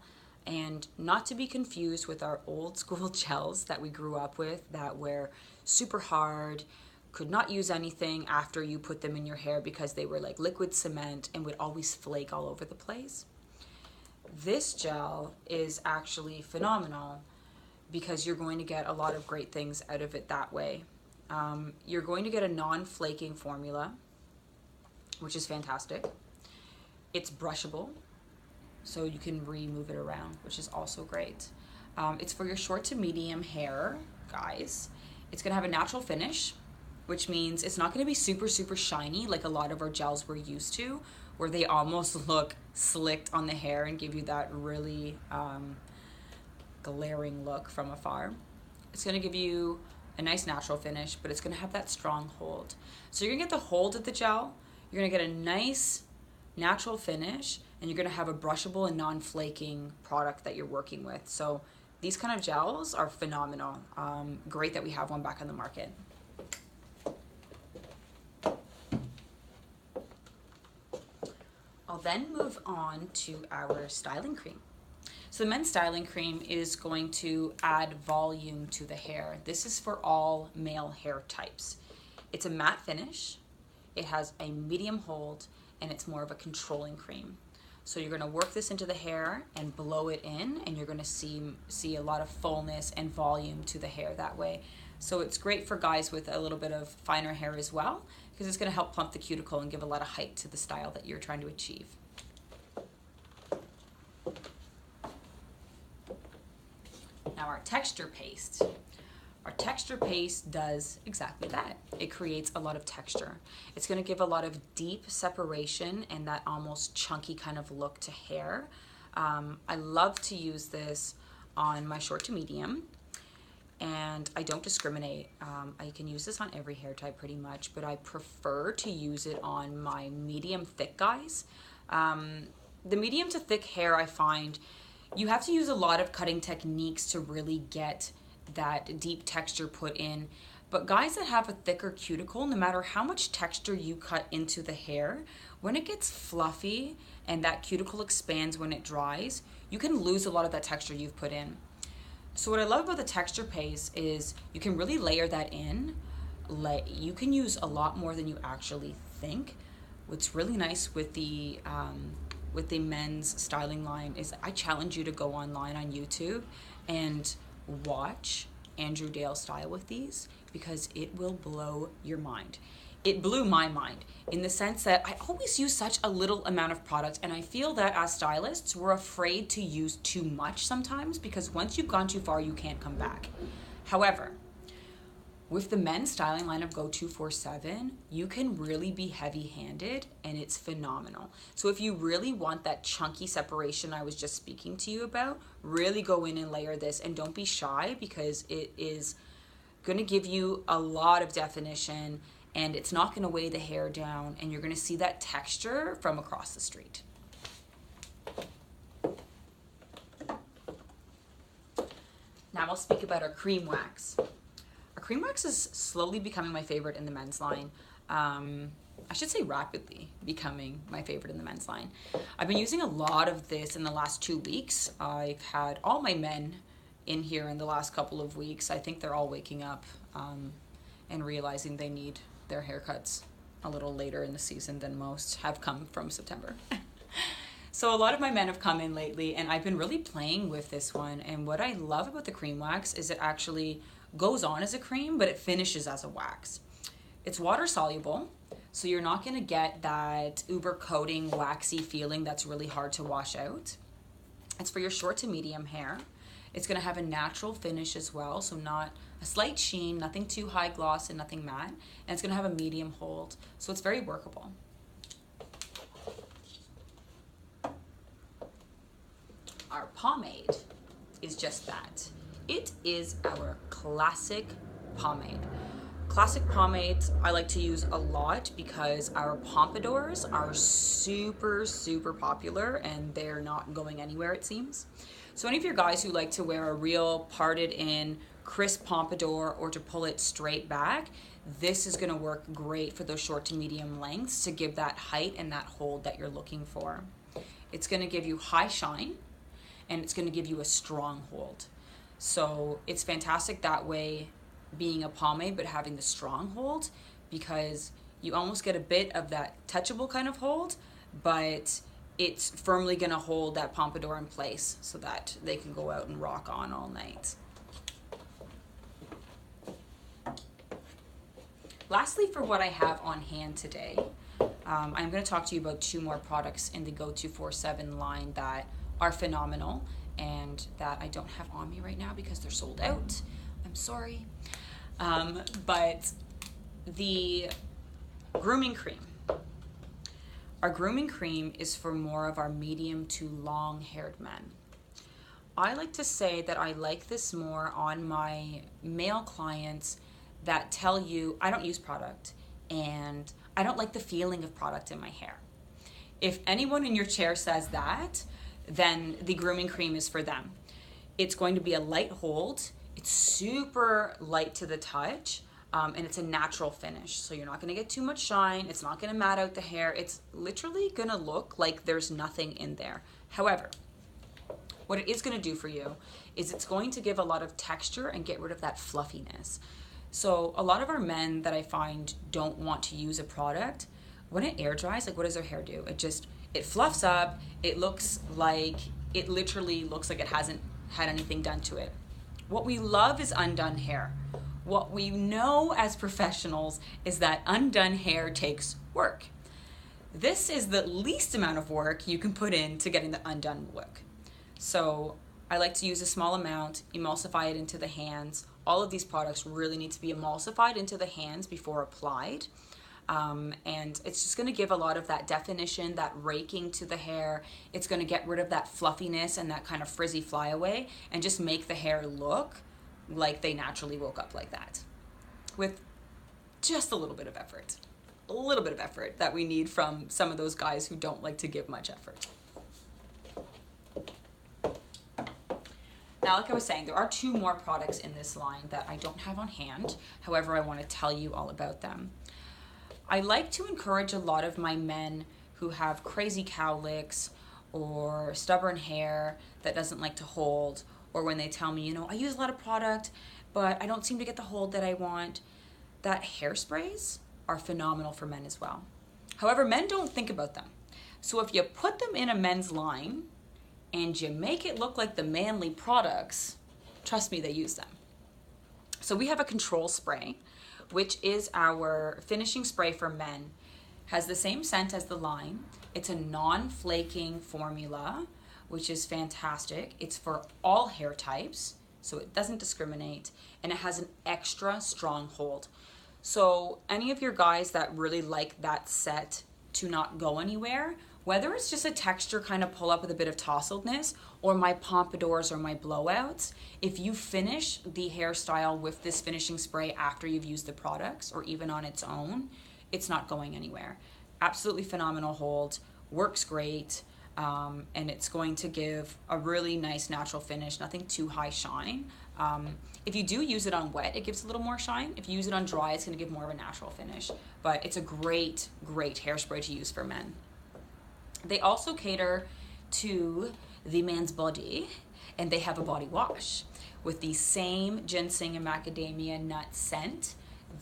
S1: and not to be confused with our old school gels that we grew up with that were super hard, could not use anything after you put them in your hair because they were like liquid cement and would always flake all over the place. This gel is actually phenomenal because you're going to get a lot of great things out of it that way. You're going to get a non-flaking formula, which is fantastic. It's brushable. so you can remove it around, which is also great. It's for your short to medium hair, guys. It's gonna have a natural finish, which means it's not gonna be super, super shiny like a lot of our gels we're used to, where they almost look slicked on the hair and give you that really glaring look from afar. It's gonna give you a nice natural finish, but it's gonna have that strong hold. So you're gonna get the hold of the gel, you're gonna get a nice natural finish, and you're gonna have a brushable and non-flaking product that you're working with. So these kind of gels are phenomenal. Great that we have one back on the market. I'll then move on to our styling cream. So the men's styling cream is going to add volume to the hair. This is for all male hair types. It's a matte finish, it has a medium hold, and it's more of a controlling cream. So you're gonna work this into the hair and blow it in, and you're gonna see a lot of fullness and volume to the hair that way. So it's great for guys with a little bit of finer hair as well, because it's gonna help plump the cuticle and give a lot of height to the style that you're trying to achieve. Now our texture paste. Our texture paste does exactly that. It creates a lot of texture. It's gonna give a lot of deep separation and that almost chunky kind of look to hair. I love to use this on my short to medium, and I don't discriminate. I can use this on every hair type pretty much, but I prefer to use it on my medium thick guys. The medium to thick hair, I find you have to use a lot of cutting techniques to really get that deep texture put in. But guys that have a thicker cuticle, no matter how much texture you cut into the hair, when it gets fluffy and that cuticle expands when it dries, you can lose a lot of that texture you've put in. So what I love about the texture paste is you can really layer that in. You can use a lot more than you actually think. What's really nice with the men's styling line is I challenge you to go online on YouTube and watch Andrew Dale style with these, because it will blow your mind. It blew my mind in the sense that I always use such a little amount of product, and I feel that as stylists we're afraid to use too much sometimes, because once you've gone too far you can't come back. However, with the men's styling line of Go 247, you can really be heavy-handed and it's phenomenal. So if you really want that chunky separation I was just speaking to you about, really go in and layer this, and don't be shy, because it is gonna give you a lot of definition and it's not gonna weigh the hair down, and you're gonna see that texture from across the street. Now I'll speak about our cream wax. Our cream wax is slowly becoming my favorite in the men's line. I should say rapidly becoming my favorite in the men's line. I've been using a lot of this in the last 2 weeks. I've had all my men in here in the last couple of weeks. I think they're all waking up and realizing they need their haircuts a little later in the season than most have come from September. So a lot of my men have come in lately, and I've been really playing with this one. And what I love about the cream wax is it actually goes on as a cream, but it finishes as a wax. It's water soluble, so you're not gonna get that uber coating waxy feeling that's really hard to wash out. It's for your short to medium hair. It's gonna have a natural finish as well, so not a slight sheen, nothing too high gloss and nothing matte, and it's gonna have a medium hold, so it's very workable. Our pomade is just that. It is our classic pomade. Classic pomades I like to use a lot because our pompadours are super, super popular and they're not going anywhere, it seems. So any of your guys who like to wear a real parted in crisp pompadour or to pull it straight back, this is gonna work great for those short to medium lengths to give that height and that hold that you're looking for. It's gonna give you high shine and it's gonna give you a strong hold. So it's fantastic that way, being a pomade but having the strong hold, because you almost get a bit of that touchable kind of hold, but it's firmly gonna hold that pompadour in place so that they can go out and rock on all night. Lastly, for what I have on hand today, I'm going to talk to you about 2 more products in the Go247 line that are phenomenal and that I don't have on me right now because they're sold out. I'm sorry. But the grooming cream. Our grooming cream is for more of our medium to long haired men. I like to say that I like this more on my male clients that tell you I don't use product and I don't like the feeling of product in my hair. If anyone in your chair says that, then the grooming cream is for them. It's going to be a light hold. It's super light to the touch, and it's a natural finish. So you're not going to get too much shine. It's not going to mat out the hair. It's literally going to look like there's nothing in there. However, what it is going to do for you is it's going to give a lot of texture and get rid of that fluffiness. So a lot of our men that I find don't want to use a product, when it air dries, like what does their hair do? It fluffs up. It literally looks like it hasn't had anything done to it. What we love is undone hair. What we know as professionals is that undone hair takes work. This is the least amount of work you can put into getting the undone look. So I like to use a small amount, emulsify it into the hands. All of these products really need to be emulsified into the hands before applied. And it's just going to give a lot of that definition, that raking to the hair. It's going to get rid of that fluffiness and that kind of frizzy flyaway and just make the hair look like they naturally woke up like that with just a little bit of effort. A little bit of effort that we need from some of those guys who don't like to give much effort. Now, like I was saying, there are 2 more products in this line that I don't have on hand. However, I want to tell you all about them. I like to encourage a lot of my men who have crazy cowlicks or stubborn hair that doesn't like to hold, or when they tell me, I use a lot of product, but I don't seem to get the hold that I want, that hairsprays are phenomenal for men as well. However, men don't think about them. So if you put them in a men's line and you make it look like the manly products, trust me, they use them. So we have a control spray, which is our finishing spray for men. Has the same scent as the line. It's a non-flaking formula, which is fantastic. It's for all hair types, so it doesn't discriminate, and it has an extra strong hold. So any of your guys that really like that set to not go anywhere, whether it's just a texture kind of pull up with a bit of tousledness or my pompadours or my blowouts, if you finish the hairstyle with this finishing spray after you've used the products or even on its own, it's not going anywhere. Absolutely phenomenal hold, works great, and it's going to give a really nice natural finish, nothing too high shine. If you do use it on wet, it gives a little more shine. If you use it on dry, it's going to give more of a natural finish. But it's a great, great hairspray to use for men. They also cater to the man's body, and they have a body wash with the same ginseng and macadamia nut scent.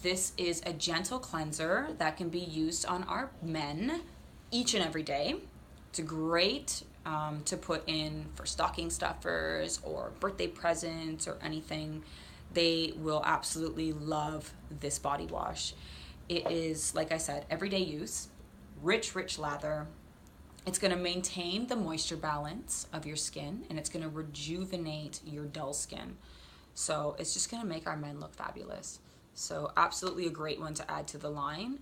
S1: This is a gentle cleanser that can be used on our men each and every day. It's great to put in for stocking stuffers or birthday presents or anything. They will absolutely love this body wash. It is, like I said, everyday use, rich lather. It's going to maintain the moisture balance of your skin, and it's going to rejuvenate your dull skin. So it's just going to make our men look fabulous. So absolutely a great one to add to the line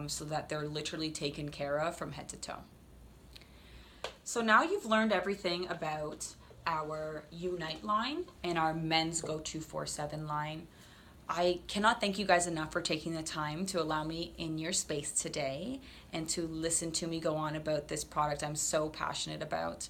S1: so that they're literally taken care of from head to toe. So now you've learned everything about our Unite line and our men's Go247 line. I cannot thank you guys enough for taking the time to allow me in your space today and to listen to me go on about this product I'm so passionate about.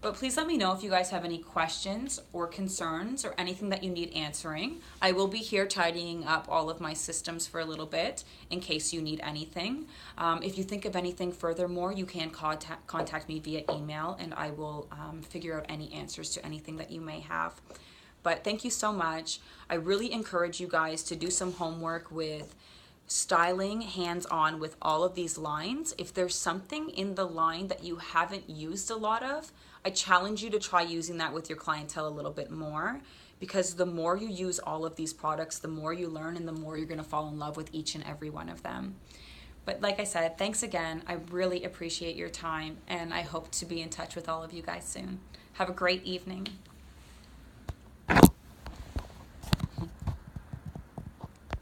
S1: But please let me know if you guys have any questions or concerns or anything that you need answering. I will be here tidying up all of my systems for a little bit in case you need anything. If you think of anything furthermore, you can contact me via email, and I will figure out any answers to anything that you may have. But thank you so much. I really encourage you guys to do some homework with styling hands-on with all of these lines. If there's something in the line that you haven't used a lot of, I challenge you to try using that with your clientele a little bit more, because the more you use all of these products, the more you learn and the more you're going to fall in love with each and every one of them. But like I said, thanks again. I really appreciate your time, and I hope to be in touch with all of you guys soon. Have a great evening.